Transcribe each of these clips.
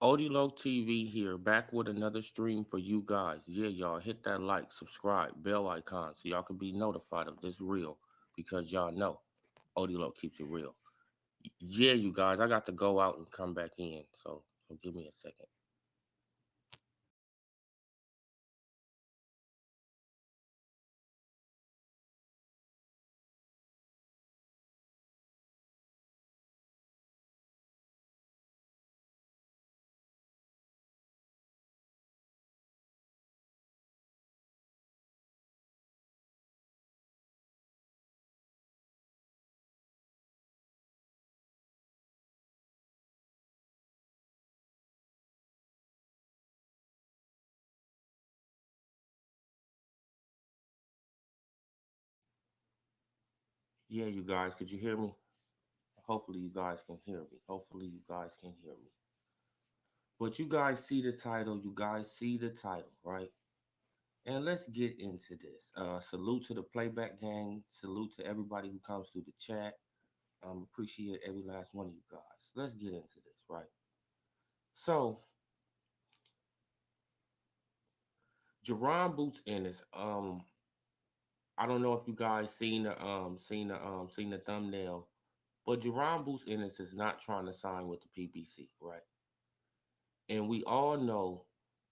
Odilo TV here, back with another stream for you guys. Yeah, y'all hit that like, subscribe, bell icon so y'all can be notified of this reel because y'all know Odilo keeps it real. Yeah, you guys, I got to go out and come back in, so give me a second. Yeah, you guys, could you hear me? Hopefully you guys can hear me. Hopefully you guys can hear me. But you guys see the title, right? And let's get into this. Salute to the playback gang. Salute to everybody who comes through the chat. Appreciate every last one of you guys. Let's get into this, right? So, Jerron Boots Ennis. I don't know if you guys seen the thumbnail, but Jerron Boots Ennis is not trying to sign with the PBC, right? And we all know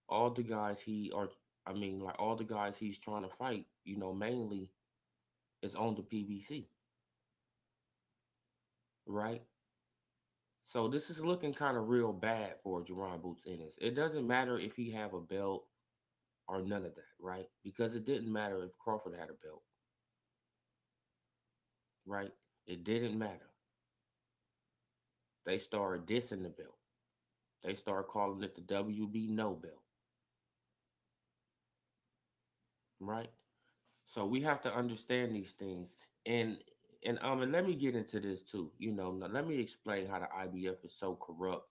all the guys all the guys he's trying to fight, mainly is on the PBC, right? So this is looking kind of real bad for Jerron Boots Ennis. It doesn't matter if he have a belt or none of that, right? Because it didn't matter if Crawford had a belt, right? It didn't matter. They started dissing the belt. They started calling it the WB no belt, right? So we have to understand these things. And and let me get into this too. Now let me explain how the IBF is so corrupt.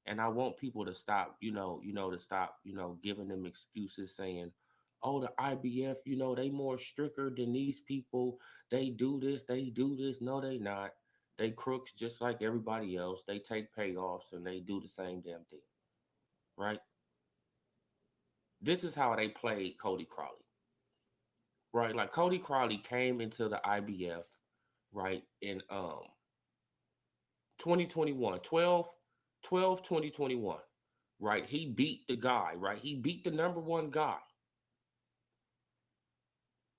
And I want people to stop, to stop, giving them excuses saying, oh, the IBF, they more stricter than these people. They do this, they do this. No, they not. They crooks just like everybody else. They take payoffs and they do the same damn thing, right? This is how they played Cody Crowley, right? Like Cody Crowley came into the IBF, right, in 2021, 2021, right? He beat the guy, right? He beat the number one guy,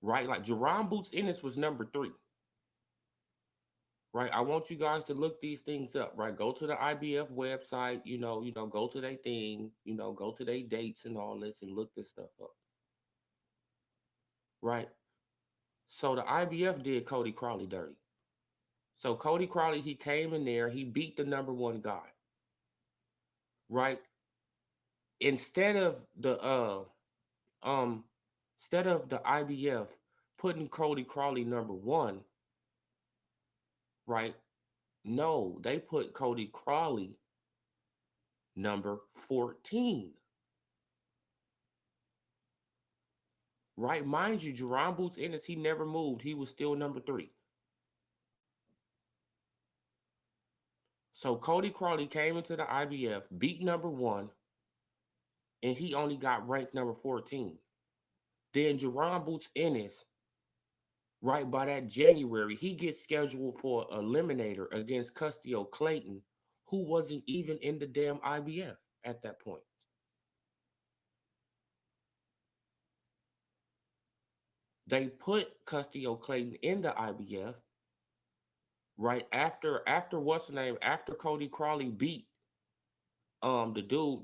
right? Like Jerron Boots Ennis was number three, right? I want you guys to look these things up, right? Go to the IBF website, go to their thing, go to their dates and all this and look this stuff up, right? So the IBF did Cody Crowley dirty. So Cody Crowley, he came in there, he beat the number one guy, right? Instead of the um instead of the IBF putting Cody Crowley number one, right? No, they put Cody Crowley number 14, right? Mind you, Jerron Boots Ennis, he never moved. He was still number three. So Cody Crowley came into the IBF, beat number one, and he only got ranked number 14. Then Jerron Boots Ennis, right by that January, he gets scheduled for eliminator against Custio Clayton, who wasn't even in the damn IBF at that point. They put Custio Clayton in the IBF, right after what's the name after Cody Crawley beat the dude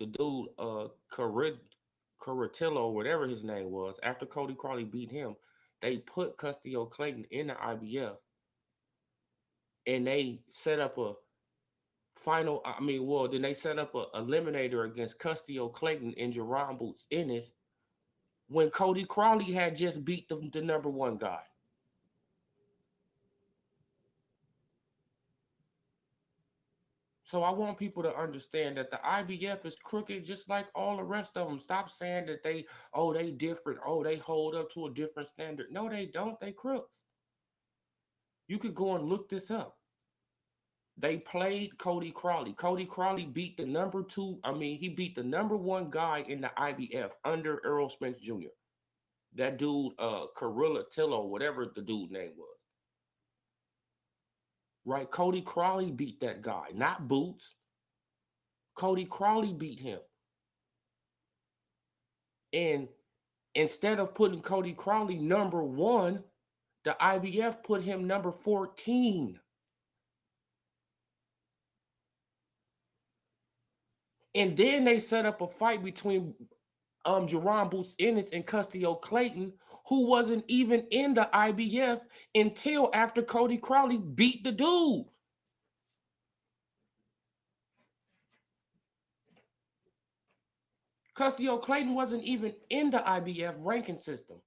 Caratillo, whatever his name was. After Cody Crawley beat him, they put Custio Clayton in the IBF, and they set up a final. I mean, well, then they set up a eliminator against Custio Clayton and Jerron Boots Ennis when Cody Crawley had just beat the number one guy. So I want people to understand that the IBF is crooked just like all the rest of them. Stop saying that they different. Oh, they hold up to a different standard. No, they don't. They crooks. You could go and look this up. They played Cody Crawley. Cody Crawley beat the number two. I mean, he beat the number one guy in the IBF under Earl Spence Jr. That dude, Carilla Tillo, whatever the dude name was. Right? Cody Crawley beat that guy, not Boots. Cody Crawley beat him. And instead of putting Cody Crawley number one, the IBF put him number 14. And then they set up a fight between Jerron Boots Ennis and Custio Clayton, who wasn't even in the IBF until after Cody Crawley beat the dude. Custio Clayton wasn't even in the IBF ranking system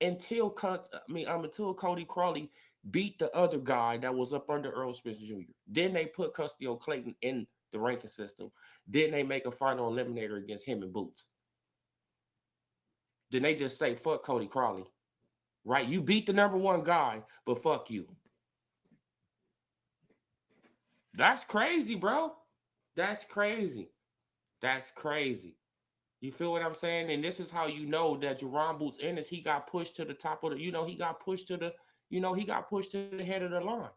until Cody Crawley beat the other guy that was up under Earl Spence Jr. Then they put Custio Clayton in the ranking system. Then they make a final eliminator against him and Boots. Then they just say fuck Cody Crawley, right? You beat the number one guy, but fuck you. That's crazy, bro. That's crazy. That's crazy. You feel what I'm saying? And this is how you know that Jerron Boots Ennis, he got pushed to the top of the, he got pushed to the, he got pushed to the head of the line.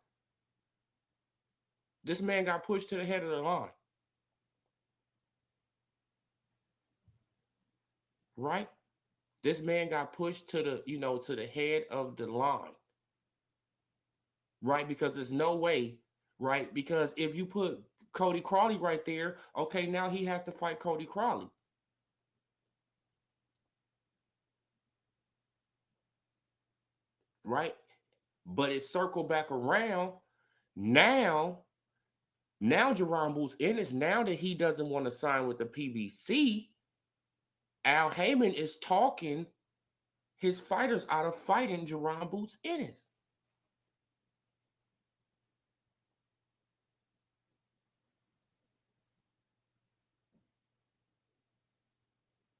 This man got pushed to the head of the line, right? This man got pushed to the, to the head of the line, right? Because there's no way, right? Because if you put Cody Crawley right there, okay, now he has to fight Cody Crawley, right? But it circled back around now. Now Jerron Boots Ennis, now that he doesn't want to sign with the PBC, Al Heyman is talking his fighters out of fighting Jerron Boots Ennis.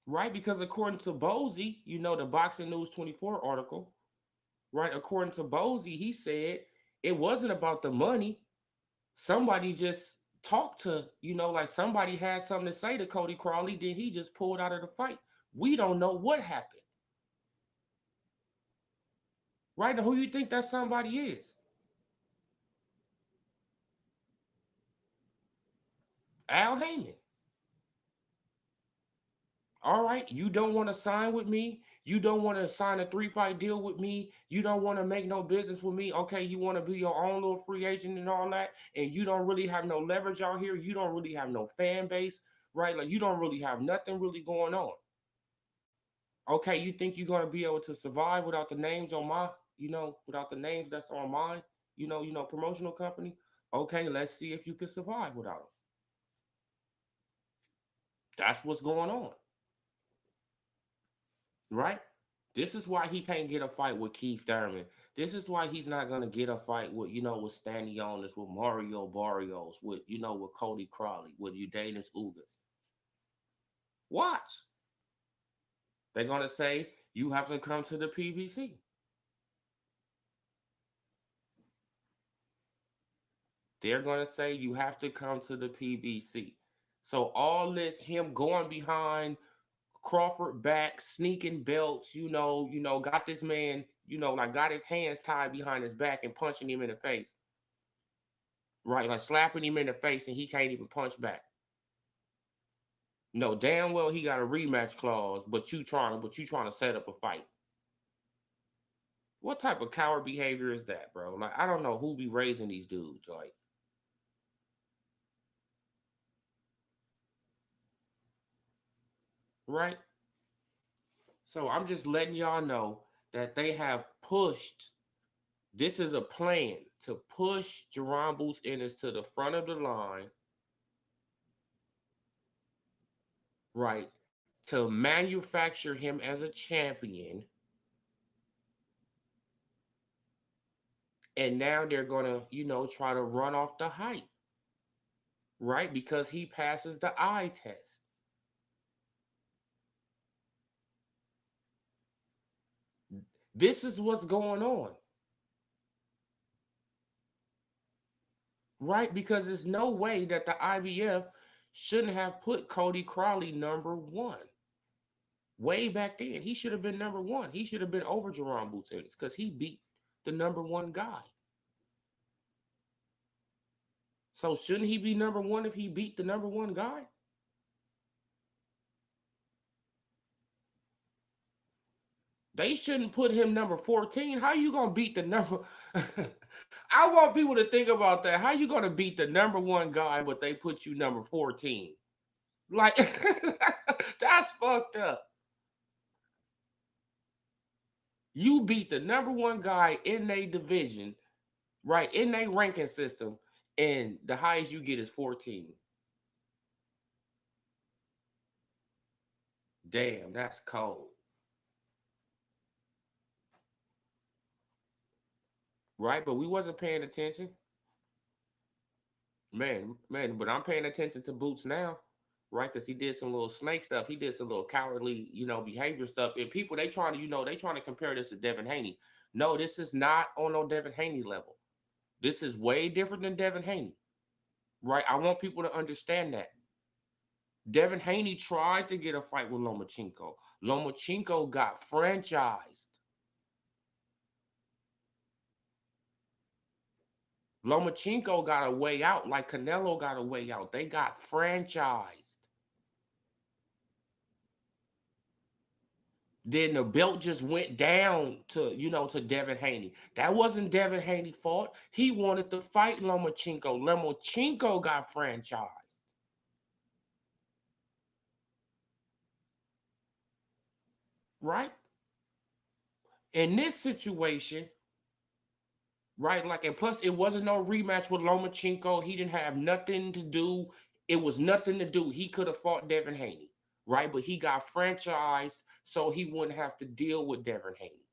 Right? Because according to Bozy, the Boxing News 24 article, right? According to Bozy, he said it wasn't about the money. Somebody just talked to, like somebody had something to say to Cody Crawley, then he just pulled out of the fight. We don't know what happened. Right? Now, who you think that somebody is? Al Heyman. All right, you don't want to sign with me. You don't want to sign a three-fight deal with me. You don't want to make no business with me. Okay, you want to be your own little free agent and all that, and you don't really have no leverage out here. You don't really have no fan base, right? Like you don't really have nothing really going on. Okay, you think you're gonna be able to survive without the names on my, without the names that's on my, promotional company? Okay, let's see if you can survive without them. That's what's going on, right? This is why he can't get a fight with Keith Thurman. This is why he's not gonna get a fight with, with Stanionis, with Mario Barrios, with Cody Crawley, with Udanis Ugas. Watch. They're gonna say you have to come to the PBC. They're gonna say you have to come to the PBC. So all this him going behind Crawford back, sneaking belts, got this man, like got his hands tied behind his back and punching him in the face. Right, like slapping him in the face and he can't even punch back. No, damn well he got a rematch clause, but you trying to set up a fight. What type of coward behavior is that, bro? Like, I don't know who be raising these dudes. Like, right? So I'm just letting y'all know that they have pushed. This is a plan to push Jerron Boots Ennis to the front of the line, right? To manufacture him as a champion. And now they're gonna, try to run off the hype, right? Because he passes the eye test. This is what's going on, right? Because there's no way that the IBF shouldn't have put Cody Crowley number one. Way back then, he should have been number one. He should have been over Jerron Boots Ennis because he beat the number one guy. So shouldn't he be number one if he beat the number one guy? They shouldn't put him number 14. How you gonna beat the number? I want people to think about that. How you gonna beat the number one guy, but they put you number 14? Like that's fucked up. You beat the number one guy in their division, right? In their ranking system, and the highest you get is 14. Damn, that's cold. Right? But we wasn't paying attention. Man, but I'm paying attention to Boots now, right? Because he did some little snake stuff. He did some little cowardly, behavior stuff. And people, they trying to, they trying to compare this to Devin Haney. No, this is not on no Devin Haney level. This is way different than Devin Haney, right? I want people to understand that. Devin Haney tried to get a fight with Lomachenko. Lomachenko got franchised. Lomachenko got a way out, like Canelo got a way out. They got franchised. Then the belt just went down to Devin Haney. That wasn't Devin Haney's fault. He wanted to fight Lomachenko. Lomachenko got franchised. Right? In this situation, right? Like, and plus, it wasn't no rematch with Lomachenko. He didn't have nothing to do. It was nothing to do. He could have fought Devin Haney, right? But he got franchised so he wouldn't have to deal with Devin Haney,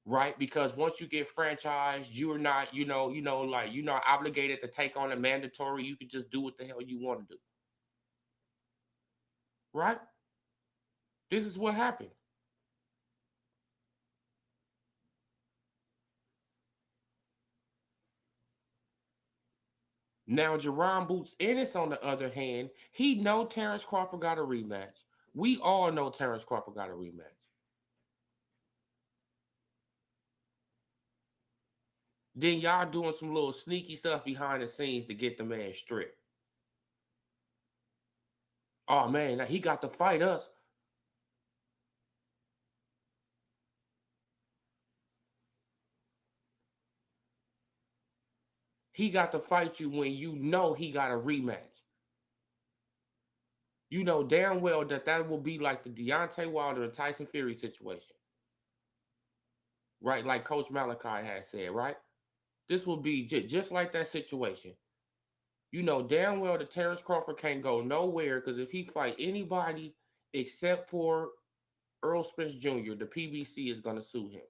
right? Because once you get franchised, you're not, like you're not obligated to take on a mandatory. You can just do what the hell you want to do, right? This is what happened. Now, Jerron Boots Ennis, on the other hand, he know Terrence Crawford got a rematch. We all know Terrence Crawford got a rematch. Then y'all doing some little sneaky stuff behind the scenes to get the man stripped. Oh man, he got to fight us. He got to fight you when you know he got a rematch. You know damn well that that will be like the Deontay Wilder and Tyson Fury situation, right? Like Coach Malachi has said, right? This will be just like that situation. You know damn well that Terrence Crawford can't go nowhere because if he fight anybody except for Earl Spence Jr., the PBC is going to sue him.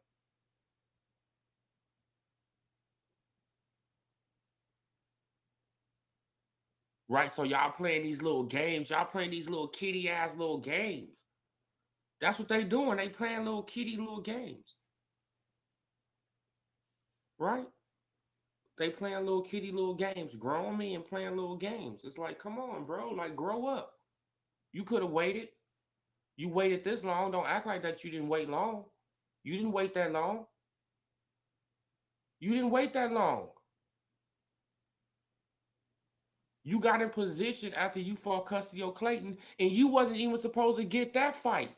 Right? So y'all playing these little games. Y'all playing these little kitty ass little games. That's what they doing. They playing little kitty little games. Right? They playing little kitty little games. Grown men playing little games. It's like, come on, bro. Like, grow up. You could have waited. You waited this long. Don't act like that you didn't wait long. You didn't wait that long. You didn't wait that long. You got in position after you fought Custio Clayton, and you wasn't even supposed to get that fight.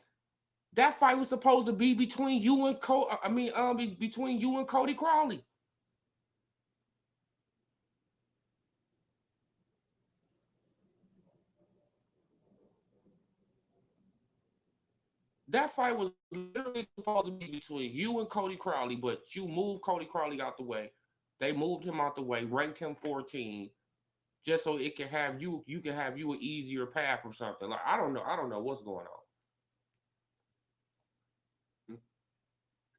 That fight was supposed to be between you and between you and Cody Crowley. That fight was literally supposed to be between you and Cody Crowley, but you moved Cody Crowley out the way. They moved him out the way, ranked him 14, just so it can have you can have you an easier path or something. Like I don't know what's going on.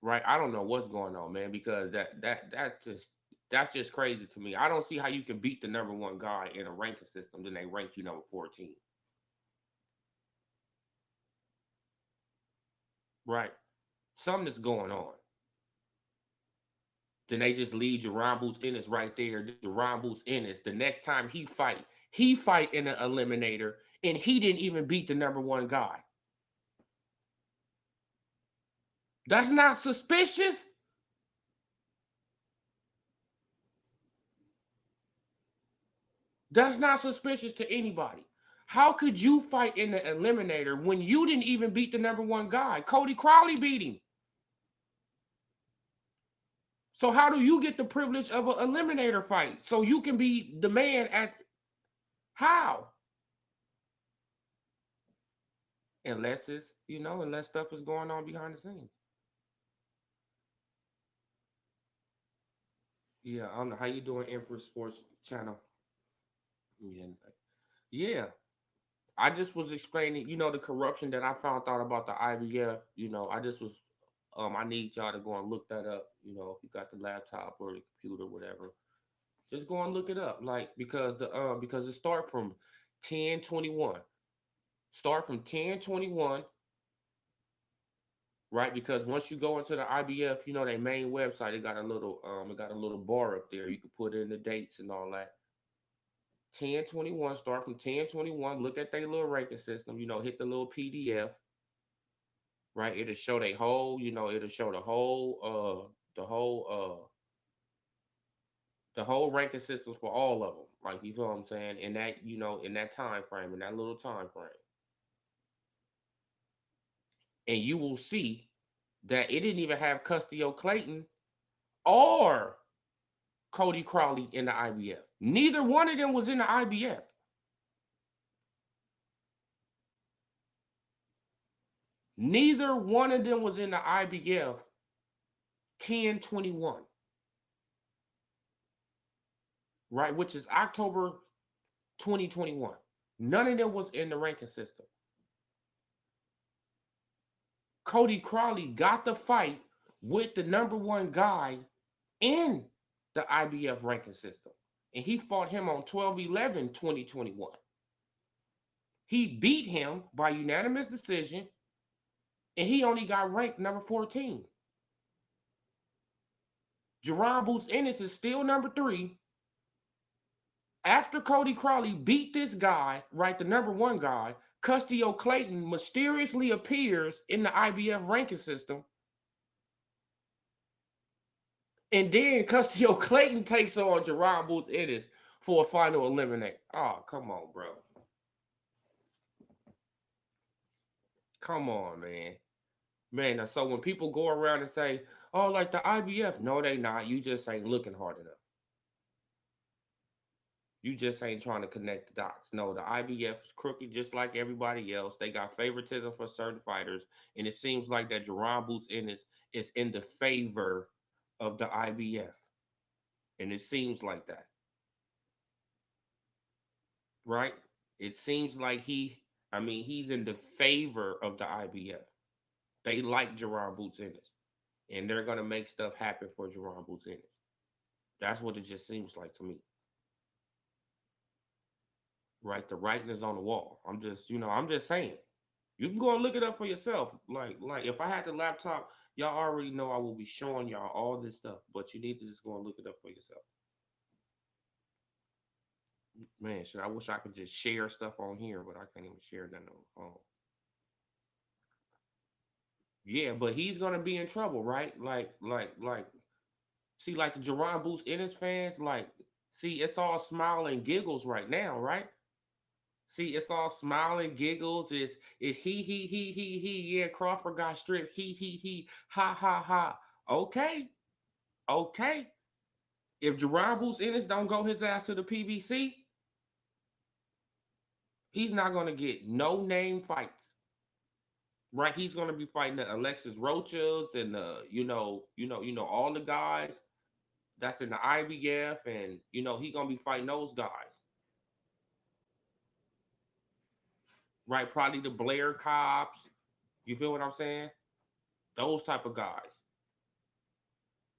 Right? I don't know what's going on, man, because that's just crazy to me. I don't see how you can beat the number one guy in a ranking system, then they rank you number 14. Right? Something is going on. Then they just leave Jerron Boots Ennis right there. Jerron Boots Ennis. The next time he fight in an eliminator, and he didn't even beat the number one guy. That's not suspicious. That's not suspicious to anybody. How could you fight in the eliminator when you didn't even beat the number one guy? Cody Crowley beat him. So how do you get the privilege of an eliminator fight? So you can be the man at how? Unless it's, unless stuff is going on behind the scenes. Yeah, I don't know how you doing, Emperor Sports Channel. Yeah, yeah. I just was explaining, the corruption that I found out about the IBF. I just was, I need y'all to go and look that up. If you got the laptop or the computer, whatever, just go and look it up. Like because it start from 1021, start from 1021, right? Because once you go into the IBF, their main website, it got a little bar up there. You can put in the dates and all that. 1021, start from 1021, look at their little ranking system, hit the little PDF, right? It'll show they whole, it'll show the whole ranking systems for all of them. Like, you feel what I'm saying? In that, in that time frame, in that little time frame. And you will see that it didn't even have Custio Clayton or Cody Crowley in the IBF. Neither one of them was in the IBF. Neither one of them was in the IBF 1021, right? Which is October 2021. None of them was in the ranking system. Cody Crowley got the fight with the number one guy in the IBF ranking system. And he fought him on 12/11/2021. He beat him by unanimous decision, and he only got ranked number 14. Jerron Boots Ennis is still number 3. After Cody Crowley beat this guy, right, the number one guy, Custio Clayton mysteriously appears in the IBF ranking system. And then Custio Clayton takes on Jerron Boots Ennis for a final eliminate. Oh, come on, bro. Come on, man. Man, so when people go around and say, oh, like the IBF, no, they not. You just ain't looking hard enough. You just ain't trying to connect the dots. No, the IBF is crooked just like everybody else. They got favoritism for certain fighters, and it seems like that Jerron Boots Ennis is in the favor of the IBF, and it seems like that, right? It seems like he's in the favor of the IBF. They like Jerron Boots Ennis, and they're gonna make stuff happen for Jerron Boots Ennis. That's what it just seems like to me. Right? The writing is on the wall. I'm just saying. You can go and look it up for yourself. Like if I had the laptop, y'all already know I will be showing y'all all this stuff, but you need to just go and look it up for yourself. Man, shit, I wish I could just share stuff on here, but I can't even share that on the phone. Yeah, but he's gonna be in trouble, right? See, like the Jerron Boots Ennis fans, like, see, it's all smile and giggles right now, right? See, it's all smiling, giggles. It's he. Yeah, Crawford got stripped. He. Ha ha ha. Okay, okay. If Jerron Boots Ennis don't go his ass to the PBC, he's not gonna get no name fights. Right? He's gonna be fighting the Alexis Roaches and all the guys that's in the IBF, and he gonna be fighting those guys. Right? Probably the Blair Cobbs. You feel what I'm saying? Those type of guys.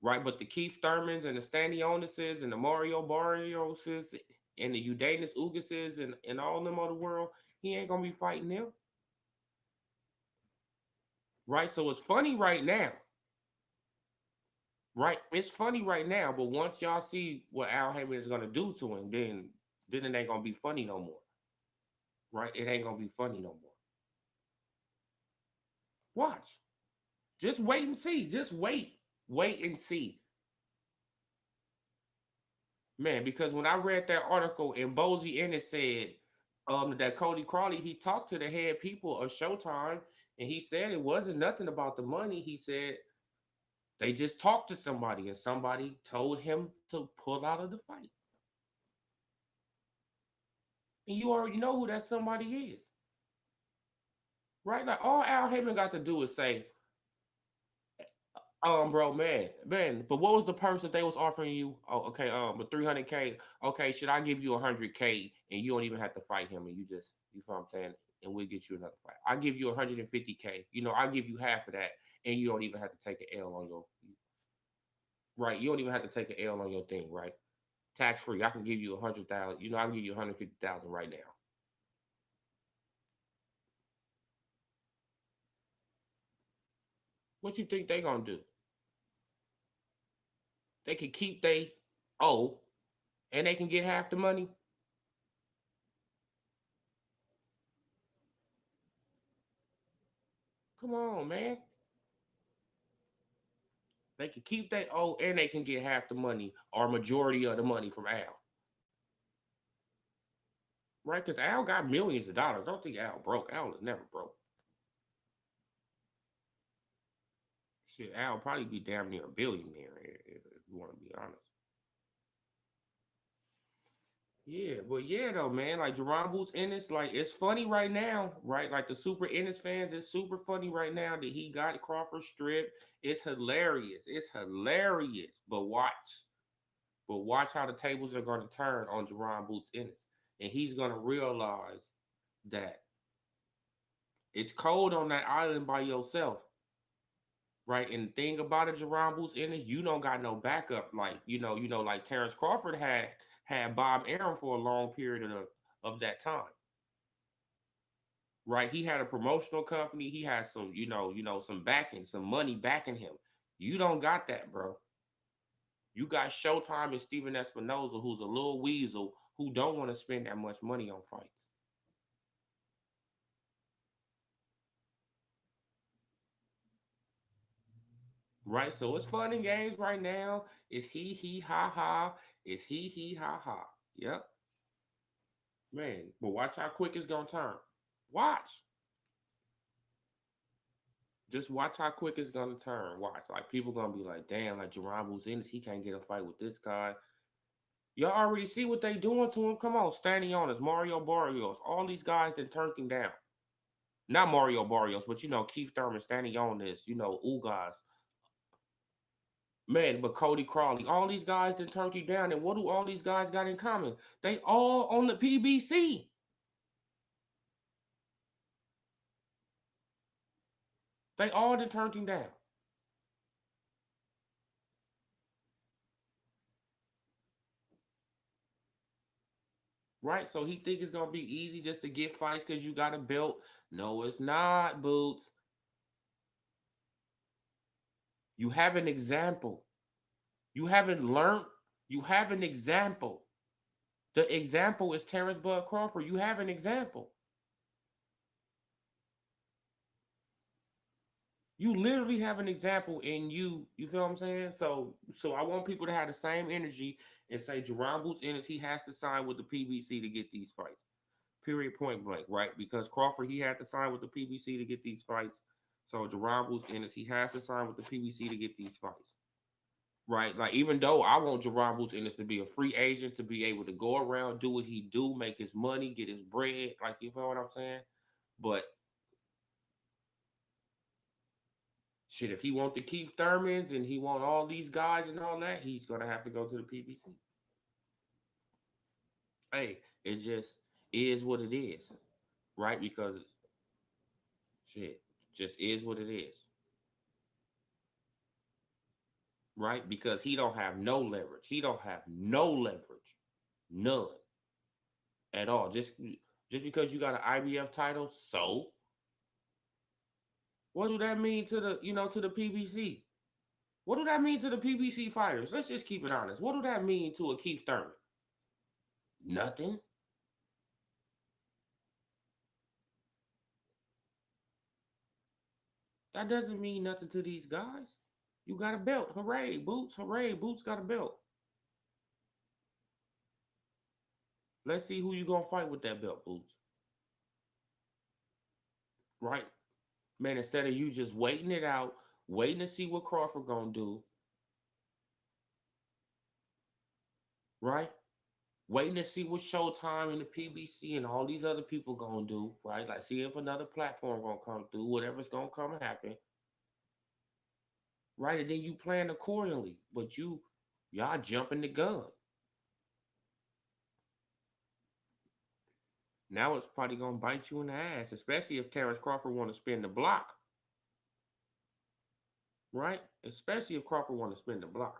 Right? But the Keith Thurmans and the Stanioneses and the Mario Barrioses and the Udanis Ugases and all them of the world, he ain't gonna be fighting them. Right? So it's funny right now. Right? It's funny right now, but once y'all see what Al Heyman is gonna do to him, then it ain't gonna be funny no more. Right? It ain't gonna be funny no more. Watch. Just wait and see. Just wait. Wait and see. Man, because when I read that article and Bozy Ennis said that Cody Crawley, he talked to the head people of Showtime and he said it wasn't nothing about the money. He said they just talked to somebody and somebody told him to pull out of the fight. And you already know who that somebody is. Right? Like all Al Heyman got to do is say, bro, man. But what was the purse that they was offering you? Oh, okay, but 300K. Okay, should I give you 100K and you don't even have to fight him and you feel what I'm saying? And we'll get you another fight. I give you 150K. I'll give you half of that, and you don't even have to take an L on your right. You don't even have to take an L on your thing, right? Tax free. I can give you 100,000. I can give you 150,000 right now. What you think they gonna do? They can keep they oh, and they can get half the money. Come on, man. They can keep that and they can get half the money or majority of the money from Al. Right? Because Al got millions of dollars. Don't think Al broke. Al is never broke. Shit, Al probably be damn near a billionaire if you want to be honest. Yeah, but yeah though, man. Like Jerron Boots Ennis, like it's funny right now, right? Like the Super Ennis fans, it's super funny right now that he got Crawford stripped. It's hilarious. It's hilarious. But watch how the tables are going to turn on Jerron Boots Ennis, and he's going to realize that it's cold on that island by yourself, right? And the thing about it, Jerron Boots Ennis, you don't got no backup. Like like Terrence Crawford had Bob Arum for a long period of that time, right? He had a promotional company. He had some, some backing, some money backing him. You don't got that, bro. You got Showtime and Steven Espinoza, who's a little weasel who don't want to spend that much money on fights. Right? So it's fun and games right now. It's he ha ha. It's he ha ha. Yep. Man, but watch how quick it's gonna turn. Watch. Just watch how quick it's gonna turn. Watch. Like people gonna be like, damn, like Jerron Boots Ennis, he can't get a fight with this guy. Y'all already see what they doing to him. Come on, standing on us, Mario Barrios, all these guys that turned him down. Not Mario Barrios, but Keith Thurman standing on this, Ugas. Man, but Cody Crawley, all these guys that turned you down, and what do all these guys got in common? They all on the PBC. They all done turned him down. Right? So he think it's gonna be easy just to get fights because you got a belt. No, it's not, Boots. You have an example. You haven't learned. You have an example. The example is Terrence Bud Crawford. You have an example. You literally have an example in you feel what I'm saying? So I want people to have the same energy and say Jerron Boots Ennis, he has to sign with the PBC to get these fights. Period, point blank, right? Because Crawford, he had to sign with the PBC to get these fights. So Jerron Boots Ennis, he has to sign with the PBC to get these fights. Right? Like, even though I want Jerron Boots Ennis to be a free agent, to be able to go around, do what he do, make his money, get his bread, like, you know what I'm saying? But shit, if he want the Keith Thurmans and he want all these guys and all that, he's gonna have to go to the PBC. Hey, it just is what it is, right? Because shit, just is what it is, right? Because he don't have no leverage. He don't have no leverage, none at all. Just because you got an IBF title, so what do that mean to the to the PBC? What do that mean to the PBC fighters? Let's just keep it honest. What do that mean to a Keith Thurman? Nothing. That doesn't mean nothing to these guys. You got a belt. Hooray, Boots. Hooray, Boots got a belt. Let's see who you gonna fight with that belt, Boots. Right? Man, instead of you just waiting it out, waiting to see what Crawford gonna do, right? Waiting to see what Showtime and the PBC and all these other people gonna do, right? Like, see if another platform gonna come through, whatever's gonna come and happen, right? And then you plan accordingly. But y'all jumping the gun. Now it's probably gonna bite you in the ass, especially if Terrence Crawford want to spin the block, right? Especially if Crawford want to spin the block.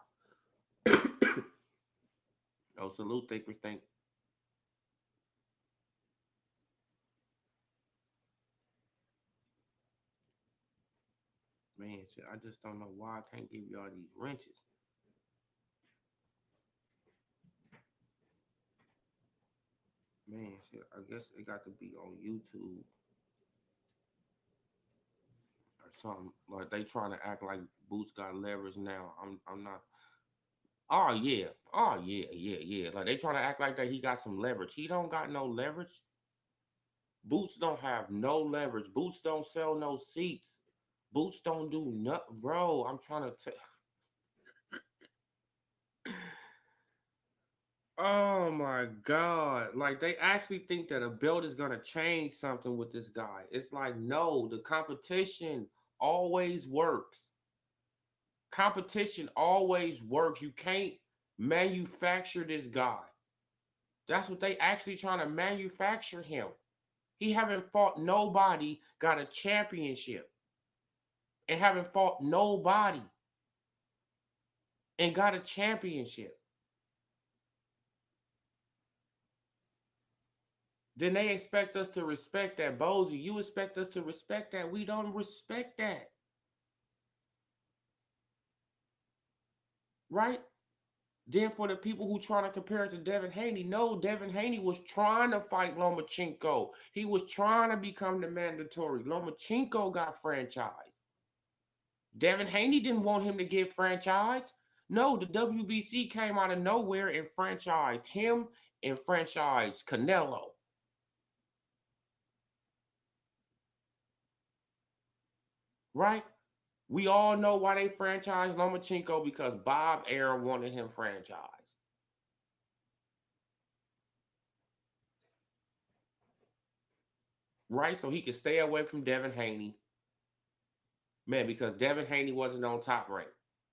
Oh, salute thinkers think. Man, shit, I just don't know why I can't give you all these wrenches. Man, shit, I guess it got to be on YouTube or something. Like, they trying to act like Boots got leverage now. I'm not. Oh yeah. Oh yeah, yeah, yeah. Like, they trying to act like that he got some leverage. He don't got no leverage. Boots don't have no leverage. Boots don't sell no seats. Boots don't do nothing, bro. I'm trying to tell. Oh my God. Like, they actually think that a belt is gonna change something with this guy. It's like, no, the competition always works. Competition always works. You can't manufacture this guy. That's what they actually trying to manufacture him. He haven't fought nobody, got a championship, and haven't fought nobody and got a championship. Then they expect us to respect that. Bozy, you expect us to respect that. We don't respect that. Right? Then for the people who trying to compare it to Devin Haney, no, Devin Haney was trying to fight Lomachenko. He was trying to become the mandatory. Lomachenko got franchised. Devin Haney didn't want him to get franchised. No, the WBC came out of nowhere and franchised him and franchised Canelo. Right? We all know why they franchised Lomachenko, because Bob Arum wanted him franchised. Right? So he could stay away from Devin Haney. Man, because Devin Haney wasn't on Top Rank.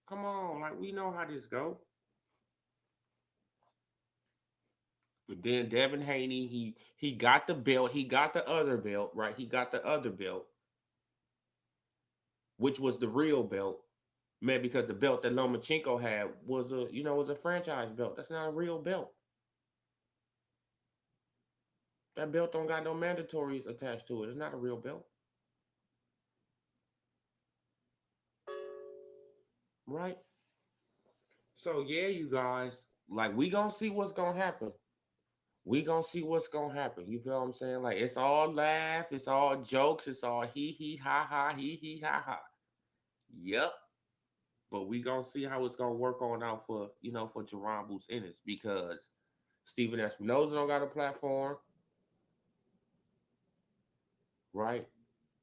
Come on, like, we know how this go. But then Devin Haney, he got the belt, he got the other belt, right? He got the other belt, which was the real belt. Man, because the belt that Lomachenko had was a franchise belt. That's not a real belt. That belt don't got no mandatories attached to it. It's not a real belt. Right? So yeah, you guys, like, we gonna see what's gonna happen. We gonna see what's gonna happen. You feel what I'm saying? Like, it's all laugh, it's all jokes, it's all hee ha ha, hee ha ha. Yep. But we gonna see how it's gonna work on out for Jerron Boots Ennis, because Steven Espinoza don't got a platform. right?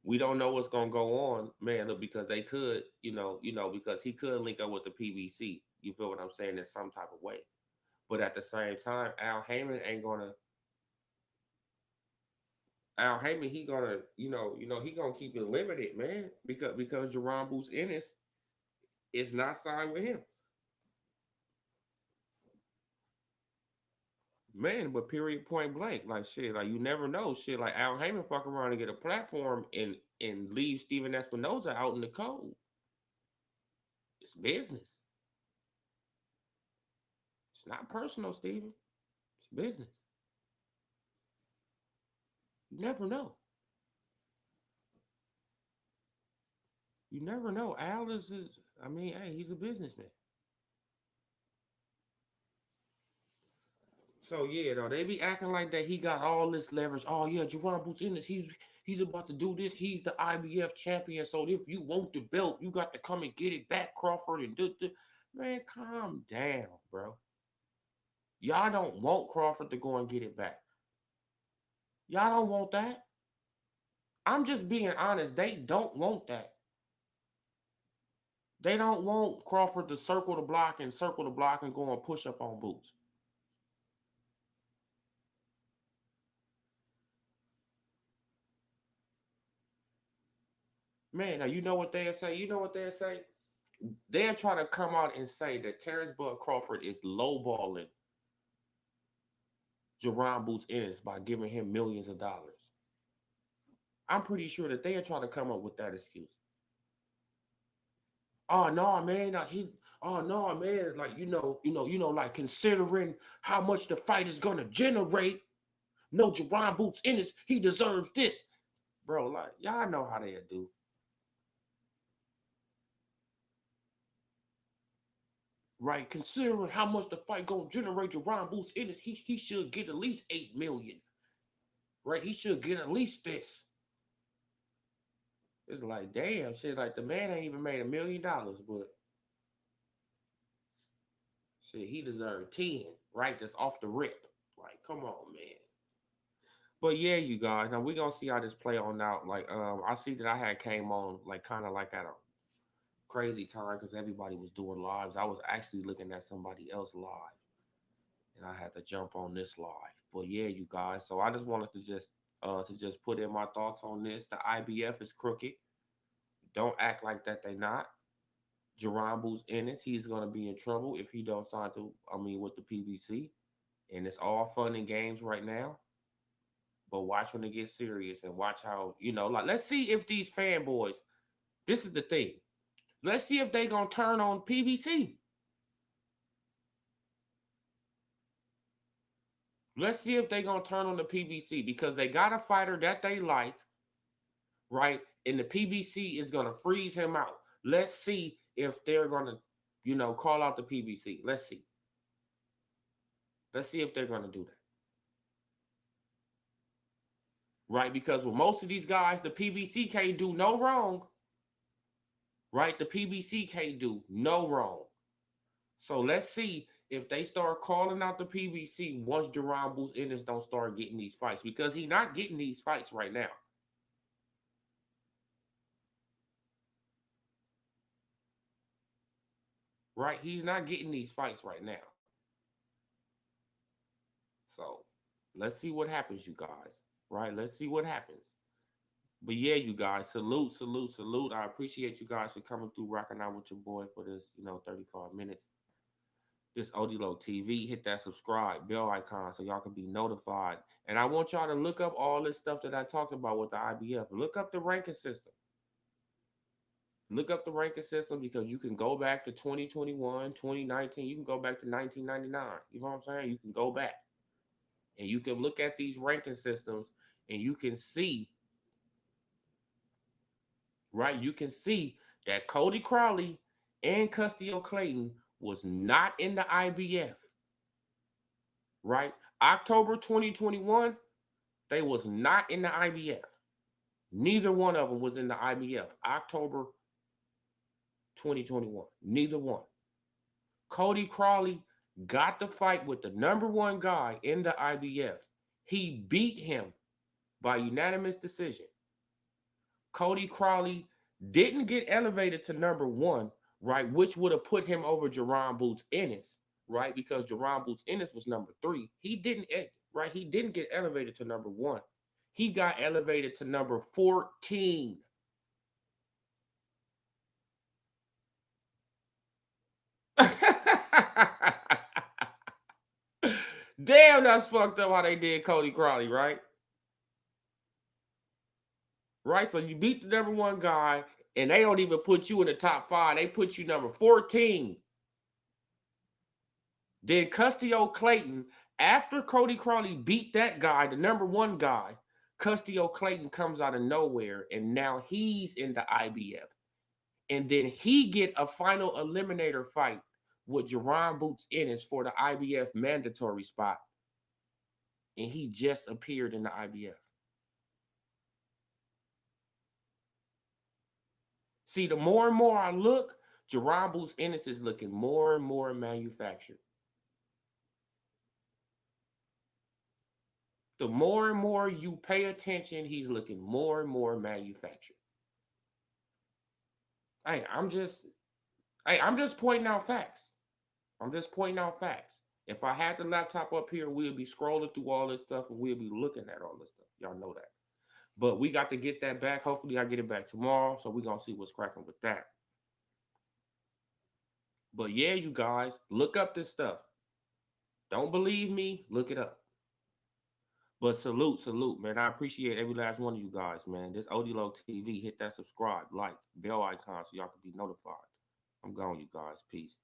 We don't know what's gonna go on, man. Look, because they could, because he could link up with the PBC. You feel what I'm saying? In some type of way. But at the same time, Al Heyman ain't gonna. Al Heyman, he gonna, he gonna keep it limited, man, because Jerron Boots Ennis is not signed with him, man. But period, point blank, like shit, like you never know, shit. Like Al Heyman fuck around and get a platform and leave Steven Espinoza out in the cold. It's business. It's not personal, Steven. It's business. You never know. You never know. Al is I mean, hey, he's a businessman. So yeah, though they be acting like that he got all this leverage. Oh yeah, Jerron Boots Ennis, he's about to do this. He's the IBF champion. So if you want the belt, you got to come and get it back, Crawford. And man, calm down, bro. Y'all don't want Crawford to go and get it back. Y'all don't want that. I'm just being honest. They don't want that. They don't want Crawford to circle the block and go and push up on Boots. Man, now you know what they'll say. You know what they'll say. They'll try to come out and say that Terrence Bud Crawford is lowballing Jerron Boots Ennis by giving him millions of dollars. I'm pretty sure that they'll try to come up with that excuse. Oh no, man, oh no, man, like like considering how much the fight is gonna generate. No, Jerron Boots Ennis, he deserves this, bro. Like y'all know how they do, right? Considering how much the fight gonna generate, Jerron Boots Ennis, he should get at least 8 million, right? He should get at least this. It's like damn shit. Like the man ain't even made $1 million, but shit, he deserved 10, right? Just off the rip. Like, come on, man. But yeah, you guys. Now we're gonna see how this play on out. Like, I see that I had came on like kind of like at a crazy time because everybody was doing lives. I was actually looking at somebody else live, and I had to jump on this live. But yeah, you guys. So I just wanted to just put in my thoughts on this. The IBF is crooked. Don't act like that they not. Jerron Boots Ennis, he's gonna be in trouble if he don't sign to with the PBC. And it's all fun and games right now. But watch when it gets serious and watch how, like let's see if these fanboys, this is the thing. Let's see if they gonna turn on PBC. Let's see if they gonna turn on the PBC because they got a fighter that they like, right? And the PBC is gonna freeze him out. Let's see if they're gonna, call out the PBC. Let's see. Let's see if they're gonna do that. Right? Because with most of these guys, the PBC can't do no wrong. Right? The PBC can't do no wrong. So let's see if they start calling out the PBC once Jerron Boots Ennis don't start getting these fights because he's not getting these fights right now. Right? He's not getting these fights right now. So let's see what happens, you guys. Right? Let's see what happens. But yeah, you guys, salute, salute, salute. I appreciate you guys for coming through, rocking out with your boy for this, 35 minutes. This Odilo TV. Hit that subscribe bell icon so y'all can be notified. And I want y'all to look up all this stuff that I talked about with the IBF. Look up the ranking system. Look up the ranking system because you can go back to 2021, 2019. You can go back to 1999. You know what I'm saying? You can go back and you can look at these ranking systems and you can see, right? You can see that Cody Crowley and Custio Clayton was not in the IBF, right? October 2021, they was not in the IBF. Neither one of them was in the IBF. October 2021. Neither one. Cody Crowley got the fight with the number one guy in the IBF. He beat him by unanimous decision. Cody Crowley didn't get elevated to number one, right? Which would have put him over Jerron Boots Ennis, right? Because Jerron Boots Ennis was number three. He didn't, right? He didn't get elevated to number one. He got elevated to number 14. Damn, that's fucked up how they did Cody Crowley, right? Right? So you beat the number one guy, and they don't even put you in the top five. They put you number 14. Then Custio Clayton, after Cody Crowley beat that guy, the number one guy, Custio Clayton comes out of nowhere, and now he's in the IBF. And then he get a final eliminator fight with Jerron Boots Ennis for the IBF mandatory spot, and he just appeared in the IBF. See, the more and more I look, Jerron Boots Ennis is looking more and more manufactured. The more and more you pay attention, he's looking more and more manufactured. Hey, I'm just pointing out facts. I'm just pointing out facts. If I had the laptop up here, we'll be scrolling through all this stuff and we'll be looking at all this stuff. Y'all know that. But we got to get that back. Hopefully, I get it back tomorrow. So we're gonna see what's cracking with that. But yeah, you guys, look up this stuff. Don't believe me? Look it up. But salute, man. I appreciate every last one of you guys, man. This Odilo TV, hit that subscribe, like, bell icon so y'all can be notified. I'm gone, you guys. Peace.